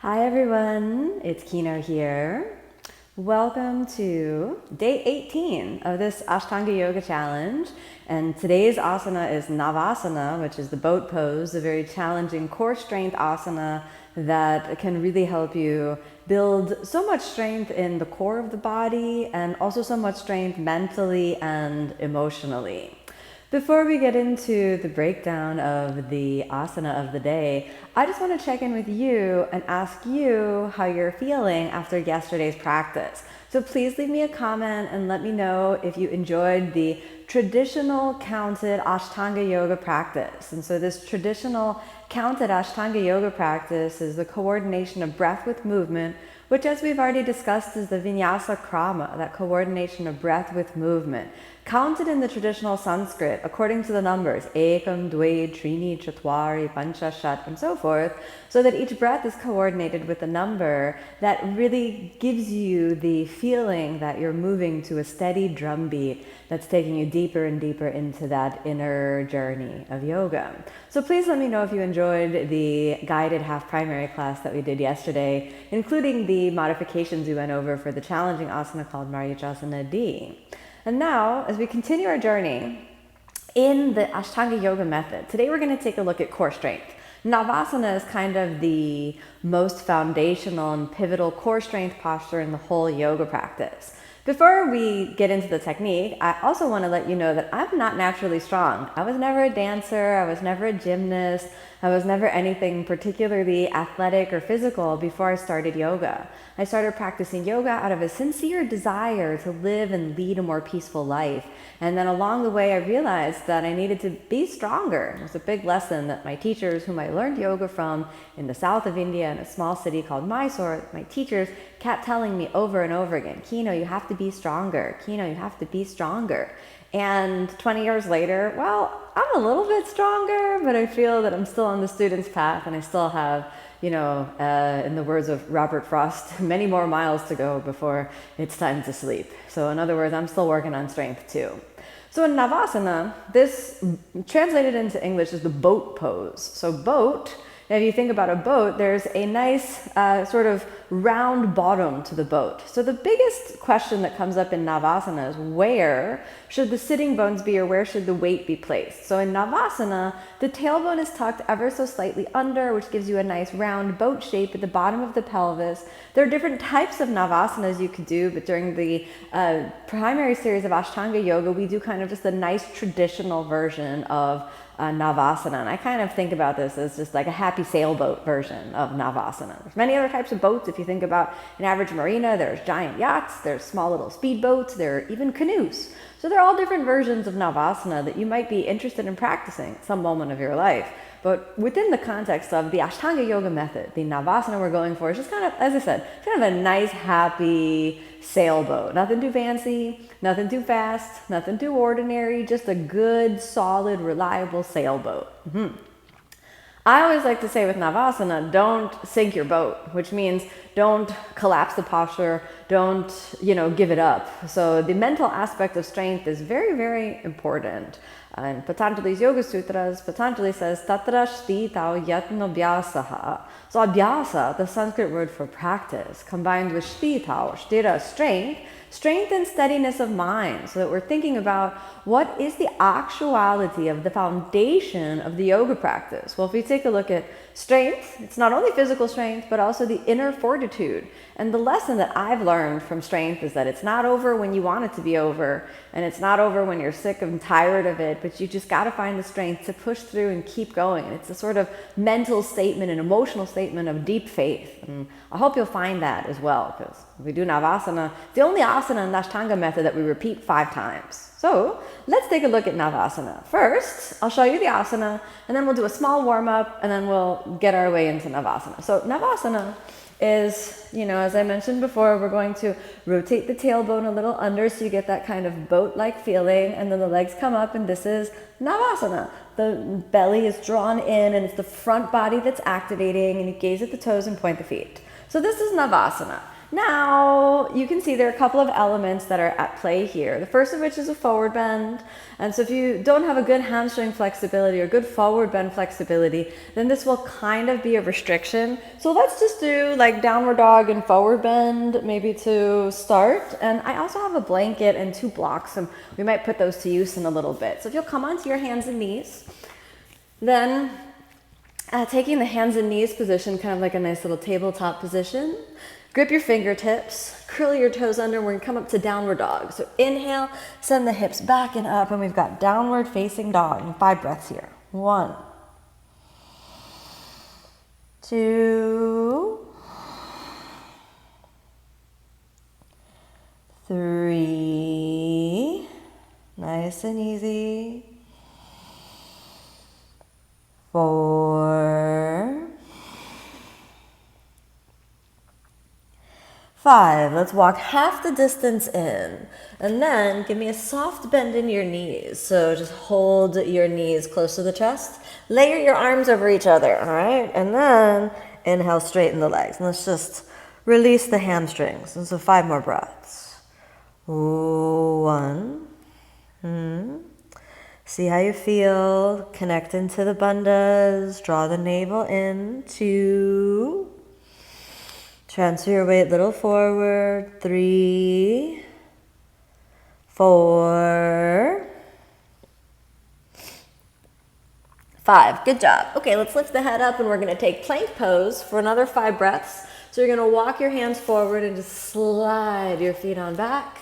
Hi everyone, it's Kino here. Welcome to day 18 of this Ashtanga Yoga Challenge. And today's asana is Navasana, which is the boat pose, a very challenging core strength asana that can really help you build so much strength in the core of the body and also so much strength mentally and emotionally. Before we get into the breakdown of the asana of the day, I just want to check in with you and ask you how you're feeling after yesterday's practice. So please leave me a comment and let me know if you enjoyed the traditional counted Ashtanga yoga practice. And so this traditional counted Ashtanga yoga practice is the coordination of breath with movement, which, as we've already discussed, is the vinyasa krama, that coordination of breath with movement, counted in the traditional Sanskrit according to the numbers, ekam, dve, trini, chatwari, pancha, shat, and so forth, so that each breath is coordinated with a number that really gives you the feeling that you're moving to a steady drumbeat that's taking you deeper and deeper into that inner journey of yoga. So please let me know if you enjoyed the guided half primary class that we did yesterday, including the modifications we went over for the challenging asana called Marichasana D. And now, as we continue our journey in the Ashtanga yoga method, today we're going to take a look at core strength. Navasana is kind of the most foundational and pivotal core strength posture in the whole yoga practice. Before we get into the technique, I also want to let you know that I'm not naturally strong. I was never a dancer, I was never a gymnast, I was never anything particularly athletic or physical before I started yoga. I started practicing yoga out of a sincere desire to live and lead a more peaceful life. And then along the way, I realized that I needed to be stronger. It was a big lesson that my teachers, whom I learned yoga from in the south of India in a small city called Mysore, my teachers kept telling me over and over again, Kino, you have to be stronger. Kino, you have to be stronger. And 20 years later, well, I'm a little bit stronger, but I feel that I'm still on the student's path and I still have, in the words of Robert Frost, many more miles to go before it's time to sleep. So in other words, I'm still working on strength too. So in Navasana, this translated into English is the boat pose. So boat, if you think about a boat, there's a nice sort of round bottom to the boat. So the biggest question that comes up in Navasana is where should the sitting bones be, or where should the weight be placed? So in Navasana, the tailbone is tucked ever so slightly under, which gives you a nice round boat shape at the bottom of the pelvis. There are different types of Navasanas you could do, but during the primary series of Ashtanga Yoga, we do kind of just a nice traditional version of Navasana. And I kind of think about this as just like a happy sailboat version of Navasana. There's many other types of boats. If you think about an average marina, there's giant yachts, there's small little speedboats, there are even canoes. So there are all different versions of Navasana that you might be interested in practicing at some moment of your life. But within the context of the Ashtanga Yoga method, the Navasana we're going for is just kind of, as I said, kind of a nice, happy sailboat. Nothing too fancy, nothing too fast, nothing too ordinary, just a good, solid, reliable sailboat. I always like to say with Navasana, don't sink your boat, which means don't collapse the posture, don't, give it up. So the mental aspect of strength is very, very important. In Patanjali's Yoga Sutras, Patanjali says, Tatra shtitau yatno abhyasaha. So abhyasa, the Sanskrit word for practice, combined with shtitau, shtira, strength and steadiness of mind, so that we're thinking about what is the actuality of the foundation of the yoga practice. Well, if we take a look at strength, it's not only physical strength, but also the inner fortitude. And the lesson that I've learned from strength is that it's not over when you want it to be over, and it's not over when you're sick and tired of it, but you just got to find the strength to push through and keep going. And it's a sort of mental statement, an emotional statement of deep faith. And I hope you'll find that as well, because we do Navasana. It's the only asana in the Ashtanga method that we repeat 5 times. So let's take a look at Navasana. First, I'll show you the asana, and then we'll do a small warm-up, and then we'll get our way into Navasana. So Navasana is, as I mentioned before, we're going to rotate the tailbone a little under so you get that kind of boat-like feeling, and then the legs come up, and this is Navasana. The belly is drawn in, and it's the front body that's activating, and you gaze at the toes and point the feet. So this is Navasana. Now, you can see there are a couple of elements that are at play here. The first of which is a forward bend. And so if you don't have a good hamstring flexibility or good forward bend flexibility, then this will kind of be a restriction. So let's just do like downward dog and forward bend maybe to start. And I also have a blanket and 2 blocks, and we might put those to use in a little bit. So if you'll come onto your hands and knees, then taking the hands and knees position, kind of like a nice little tabletop position. Grip your fingertips, curl your toes under, we're gonna come up to downward dog. So inhale, send the hips back and up, and we've got downward facing dog in 5 breaths here. 1, 2, 3, nice and easy. 4, 5, let's walk half the distance in, and then give me a soft bend in your knees. So just hold your knees close to the chest, layer your arms over each other, all right? And then inhale, straighten the legs. And let's just release the hamstrings. And so 5 more breaths. 1, see how you feel, connect into the bandhas, draw the navel in. 2, transfer your weight a little forward. 3, 4, 5. Good job. Okay, let's lift the head up, and we're going to take plank pose for another 5 breaths. So you're going to walk your hands forward and just slide your feet on back,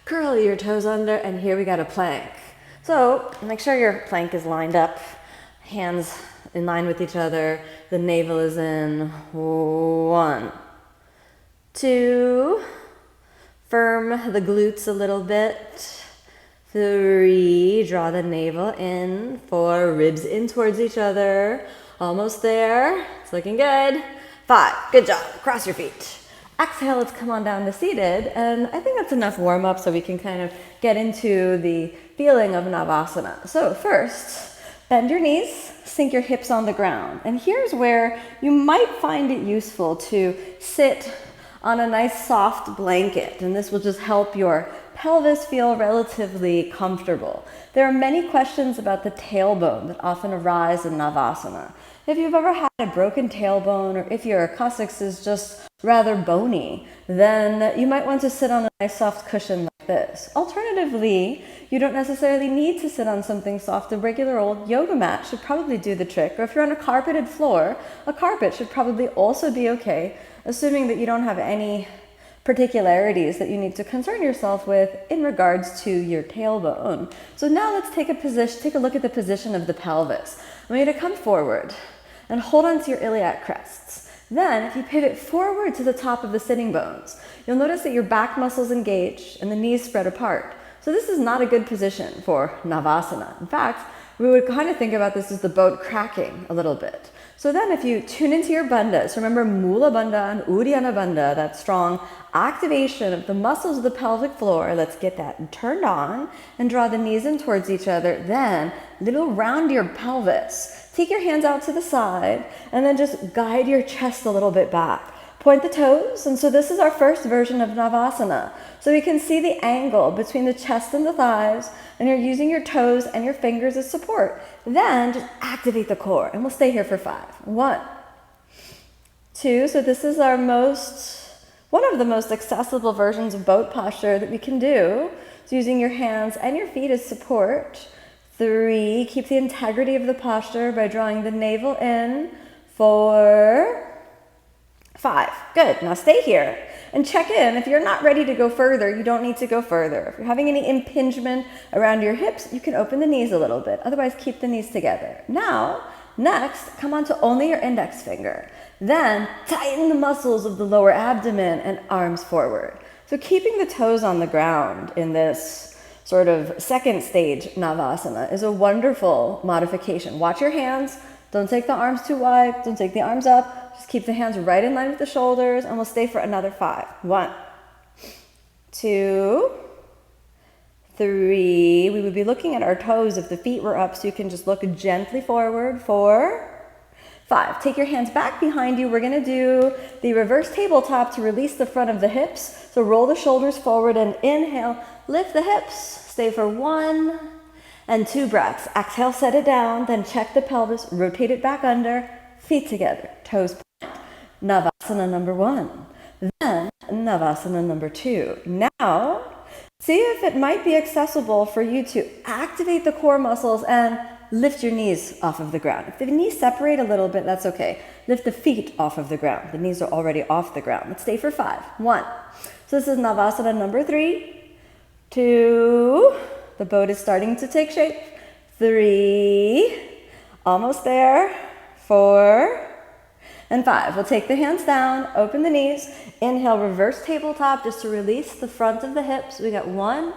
curl your toes under, and here we got a plank. So make sure your plank is lined up, hands in line with each other, the navel is in. 1, 2, firm the glutes a little bit. 3, draw the navel in. 4, ribs in towards each other. Almost there, it's looking good. 5, good job, cross your feet. Exhale, let's come on down to seated, and I think that's enough warm up so we can kind of get into the feeling of Navasana. So first, bend your knees, sink your hips on the ground. And here's where you might find it useful to sit on a nice soft blanket, and this will just help your pelvis feel relatively comfortable. There are many questions about the tailbone that often arise in Navasana. If you've ever had a broken tailbone, or if your coccyx is just rather bony, then you might want to sit on a nice soft cushion like this. Alternatively, you don't necessarily need to sit on something soft. A regular old yoga mat should probably do the trick. Or if you're on a carpeted floor, a carpet should probably also be okay, assuming that you don't have any particularities that you need to concern yourself with in regards to your tailbone. So now let's take a look at the position of the pelvis. I want you to come forward and hold on to your iliac crests. Then, if you pivot forward to the top of the sitting bones, you'll notice that your back muscles engage and the knees spread apart. So this is not a good position for Navasana. In fact, we would kind of think about this as the boat cracking a little bit. So then if you tune into your bandhas, remember Mula Bandha and Uddiyana Bandha, that strong activation of the muscles of the pelvic floor. Let's get that turned on and draw the knees in towards each other. Then little round your pelvis. Take your hands out to the side and then just guide your chest a little bit back. Point the toes, and so this is our first version of Navasana. So we can see the angle between the chest and the thighs, and you're using your toes and your fingers as support. Then just activate the core, and we'll stay here for 5. 1, 2, so this is one of the most accessible versions of boat posture that we can do. So using your hands and your feet as support. 3, keep the integrity of the posture by drawing the navel in. 4, 5, good. Now stay here and check in. If you're not ready to go further, you don't need to go further. If you're having any impingement around your hips, you can open the knees a little bit. Otherwise, keep the knees together. Now, next, come on to only your index finger. Then tighten the muscles of the lower abdomen and arms forward. So keeping the toes on the ground in this sort of second stage Navasana is a wonderful modification. Watch your hands. Don't take the arms too wide. Don't take the arms up. Just keep the hands right in line with the shoulders, and we'll stay for another 5. 1, 2, 3. We would be looking at our toes if the feet were up, so you can just look gently forward. 4, 5. Take your hands back behind you. We're going to do the reverse tabletop to release the front of the hips. So roll the shoulders forward and inhale, lift the hips. Stay for 1 and 2 breaths. Exhale, set it down, then check the pelvis, rotate it back under, feet together, toes point. Navasana number 1. Then Navasana number 2. Now, see if it might be accessible for you to activate the core muscles and lift your knees off of the ground. If the knees separate a little bit, that's okay. Lift the feet off of the ground. The knees are already off the ground. Let's stay for 5. 1. So this is Navasana number 3. 2. The boat is starting to take shape. 3. Almost there. 4. And 5. We'll take the hands down, open the knees. Inhale, reverse tabletop just to release the front of the hips. We got 1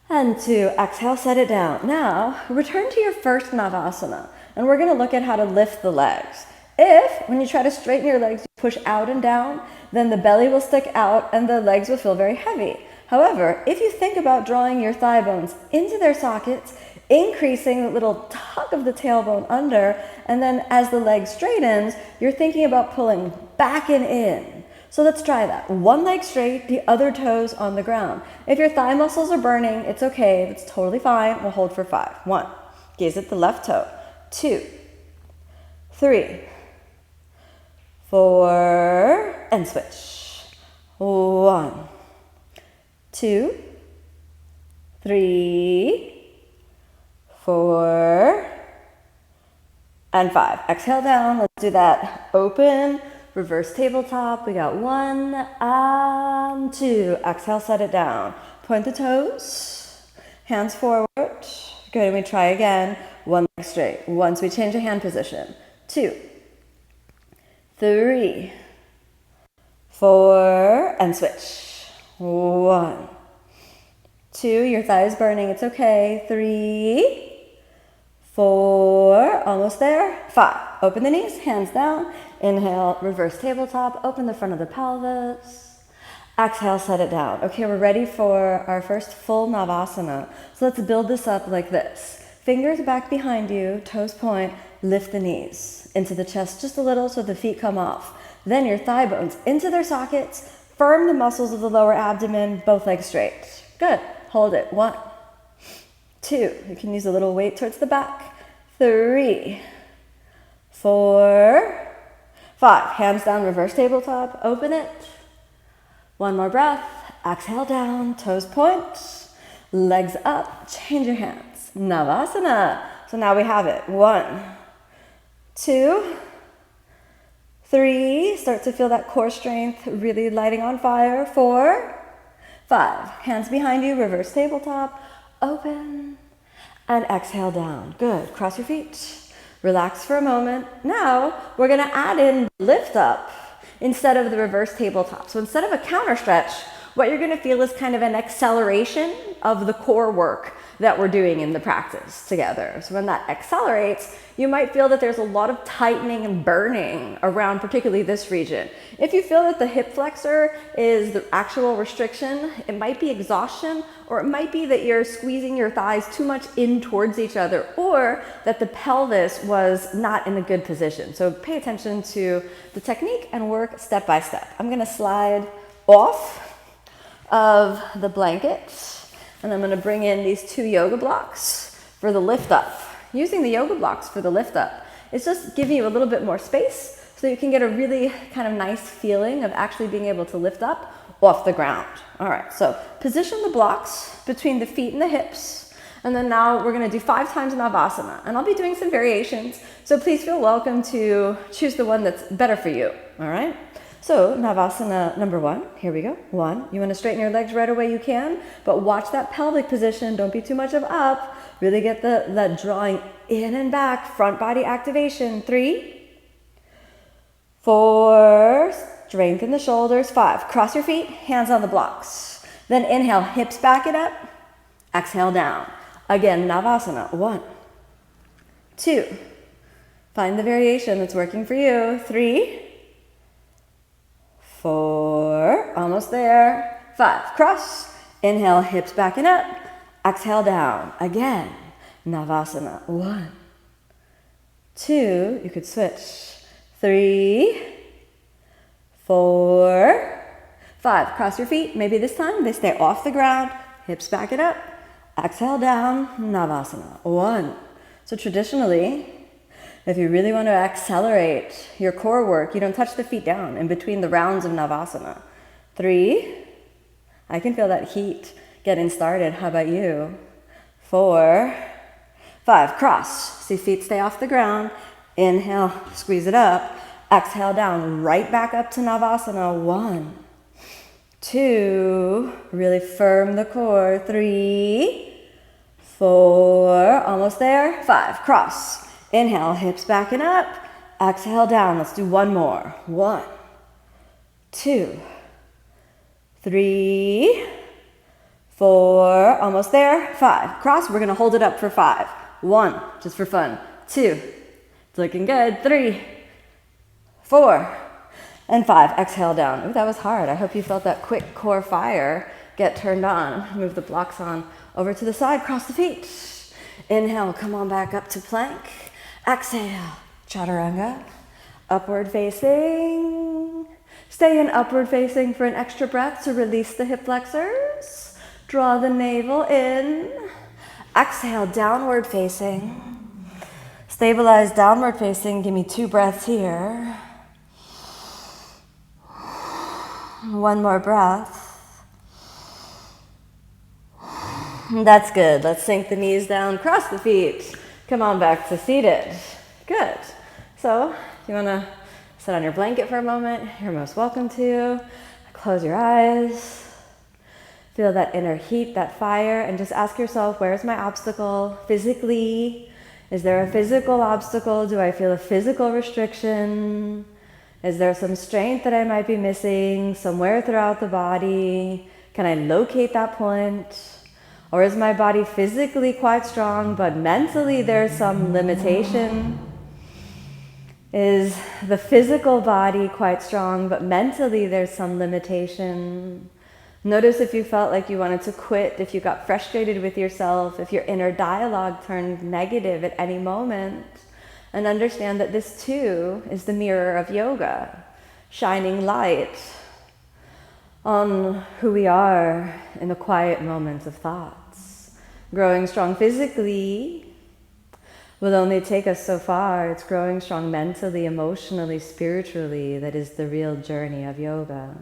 and 2. Exhale, set it down. Now, return to your first Navasana, and we're going to look at how to lift the legs. If, when you try to straighten your legs, you push out and down, then the belly will stick out and the legs will feel very heavy. However, if you think about drawing your thigh bones into their sockets, increasing the little tug of the tailbone under, and then as the leg straightens, you're thinking about pulling back and in. So let's try that. One leg straight, the other toes on the ground. If your thigh muscles are burning, it's okay. That's totally fine. We'll hold for 5. 1. Gaze at the left toe. 2. 3. 4. And switch. 1. 2. 3. 4. And 5. Exhale down. Let's do that. Open. Reverse tabletop. We got 1 and 2. Exhale, set it down. Point the toes. Hands forward. Good, and we try again. 1 leg straight. Once we change the hand position. 2. 3. 4. And switch. 1. 2. Your thigh is burning. It's okay. 3. 4. Almost there. 5. Open the knees. Hands down. Inhale, reverse tabletop, open the front of the pelvis. Exhale, set it down. Okay, we're ready for our first full Navasana. So let's build this up like this. Fingers back behind you, toes point, lift the knees into the chest just a little so the feet come off. Then your thigh bones into their sockets, firm the muscles of the lower abdomen, both legs straight. Good, hold it. 1, 2, you can use a little weight towards the back. 3, 4, 5. Hands down, reverse tabletop. Open it. 1 more breath. Exhale down, toes point. Legs up. Change your hands. Navasana. So now we have it. 1, 2, 3. Start to feel that core strength really lighting on fire. 4, 5. Hands behind you, reverse tabletop. Open. And exhale down. Good. Cross your feet. Relax for a moment. Now we're going to add in lift up instead of the reverse tabletop. So instead of a counter stretch, what you're going to feel is kind of an acceleration of the core work that we're doing in the practice together. So when that accelerates, you might feel that there's a lot of tightening and burning around particularly this region. If you feel that the hip flexor is the actual restriction, it might be exhaustion, or it might be that you're squeezing your thighs too much in towards each other, or that the pelvis was not in a good position. So pay attention to the technique and work step by step. I'm going to slide off of the blanket, and I'm going to bring in these 2 yoga blocks for the lift up. Using the yoga blocks for the lift up, it's just giving you a little bit more space so you can get a really kind of nice feeling of actually being able to lift up off the ground. All right, so position the blocks between the feet and the hips, and then now we're going to do 5 times Navasana, and I'll be doing some variations, so please feel welcome to choose the one that's better for you. All right. So Navasana number 1, here we go. 1, you want to straighten your legs right away, you can, but watch that pelvic position. Don't be too much of up. Really get that drawing in and back, front body activation. 3, 4, strengthen the shoulders. 5, cross your feet, hands on the blocks. Then inhale, hips back it up. Exhale down. Again, Navasana. 1, 2, find the variation that's working for you. 3, 4, almost there. 5, cross. Inhale, hips back and up. Exhale down. Again, Navasana. 1, 2, you could switch. 3, 4, 5. Cross your feet. Maybe this time they stay off the ground. Hips back it up. Exhale down, Navasana. 1. So traditionally, if you really want to accelerate your core work, you don't touch the feet down in between the rounds of Navasana. 3. I can feel that heat getting started. How about you? 4, 5. Cross. See feet stay off the ground. Inhale, squeeze it up. Exhale down, right back up to Navasana. 1, 2, really firm the core. 3, 4, almost there. 5, cross. Inhale, hips back and up. Exhale down. Let's do one more. 1, 2, 3, 4, almost there. 5, cross. We're gonna hold it up for 5. 1, just for fun. 2, it's looking good. 3, 4, and 5. Exhale down. Ooh, that was hard. I hope you felt that quick core fire get turned on. Move the blocks on over to the side. Cross the feet. Inhale, come on back up to plank. Exhale, chaturanga. Upward facing. Stay in upward facing for an extra breath to release the hip flexors. Draw the navel in. Exhale, downward facing. Stabilize downward facing. Give me 2 breaths here. 1 more breath. That's good. Let's sink the knees down, cross the feet. Come on back to seated. Good. So if you want to sit on your blanket for a moment, you're most welcome to. Close your eyes. Feel that inner heat, that fire, and just ask yourself, where's my obstacle physically? Is there a physical obstacle? Do I feel a physical restriction? Is there some strength that I might be missing somewhere throughout the body? Can I locate that point? Or is my body physically quite strong, but mentally there's some limitation? Is the physical body quite strong, but mentally there's some limitation? Notice if you felt like you wanted to quit, if you got frustrated with yourself, if your inner dialogue turned negative at any moment. And understand that this too is the mirror of yoga, shining light on who we are in the quiet moments of thoughts. Growing strong physically will only take us so far. It's growing strong mentally, emotionally, spiritually that is the real journey of yoga.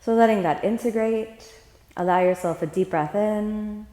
So letting that integrate, allow yourself a deep breath in.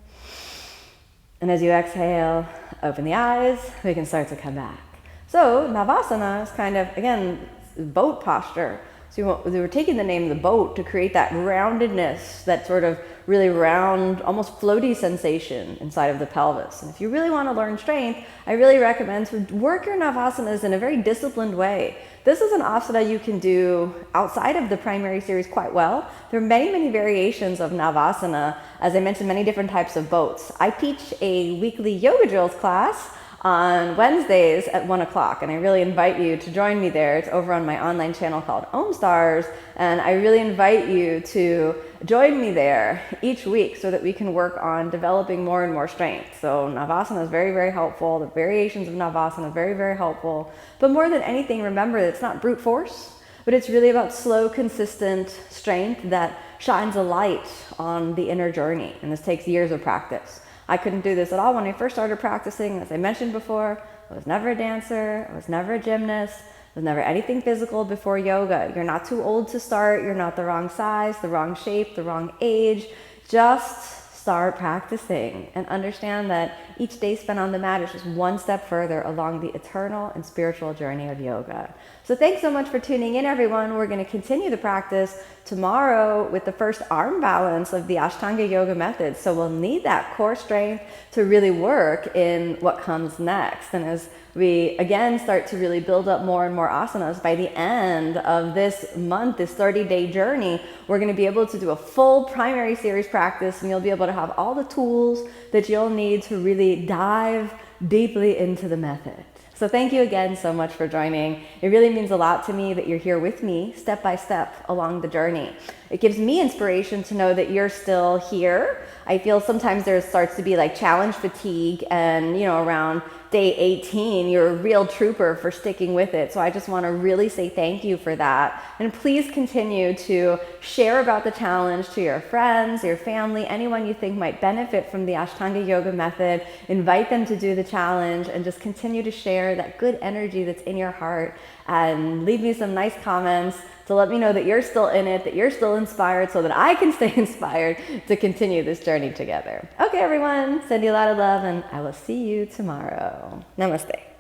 And as you exhale, open the eyes, we can start to come back. So Navasana is kind of, again, boat posture. So we were taking the name of the boat to create that roundedness, that sort of really round, almost floaty sensation inside of the pelvis. And if you really want to learn strength, I really recommend to work your Navasanas in a very disciplined way. This is an asana you can do outside of the primary series quite well. There are many, many variations of Navasana. As I mentioned, many different types of boats. I teach a weekly yoga drills class on Wednesdays at 1 o'clock, and I really invite you to join me there. It's over on my online channel called Om Stars, and I really invite you to join me there each week so that we can work on developing more and more strength. So Navasana is very, very helpful. The variations of Navasana are very, very helpful. But more than anything, remember that it's not brute force, but it's really about slow, consistent strength that shines a light on the inner journey, and this takes years of practice. I couldn't do this at all when I first started practicing. As I mentioned before, I was never a dancer, I was never a gymnast, I was never anything physical before yoga. You're not too old to start, you're not the wrong size, the wrong shape, the wrong age. Just start practicing and understand that each day spent on the mat is just one step further along the eternal and spiritual journey of yoga. So thanks so much for tuning in, everyone. We're going to continue the practice tomorrow with the first arm balance of the Ashtanga yoga method. So we'll need that core strength to really work in what comes next. And as we again start to really build up more and more asanas, by the end of this month, this 30-day journey, we're going to be able to do a full primary series practice, and you'll be able to have all the tools that you'll need to really dive deeply into the method. So thank you again so much for joining. It really means a lot to me that you're here with me step by step along the journey. It gives me inspiration to know that you're still here. I feel sometimes there starts to be like challenge fatigue and, around day 18, you're a real trooper for sticking with it. So I just want to really say thank you for that. And please continue to share about the challenge to your friends, your family, anyone you think might benefit from the Ashtanga yoga method. Invite them to do the challenge and just continue to share that good energy that's in your heart, and leave me some nice comments to let me know that you're still in it, that you're still inspired, so that I can stay inspired to continue this journey together. Okay, everyone, send you a lot of love, and I will see you tomorrow. Namaste.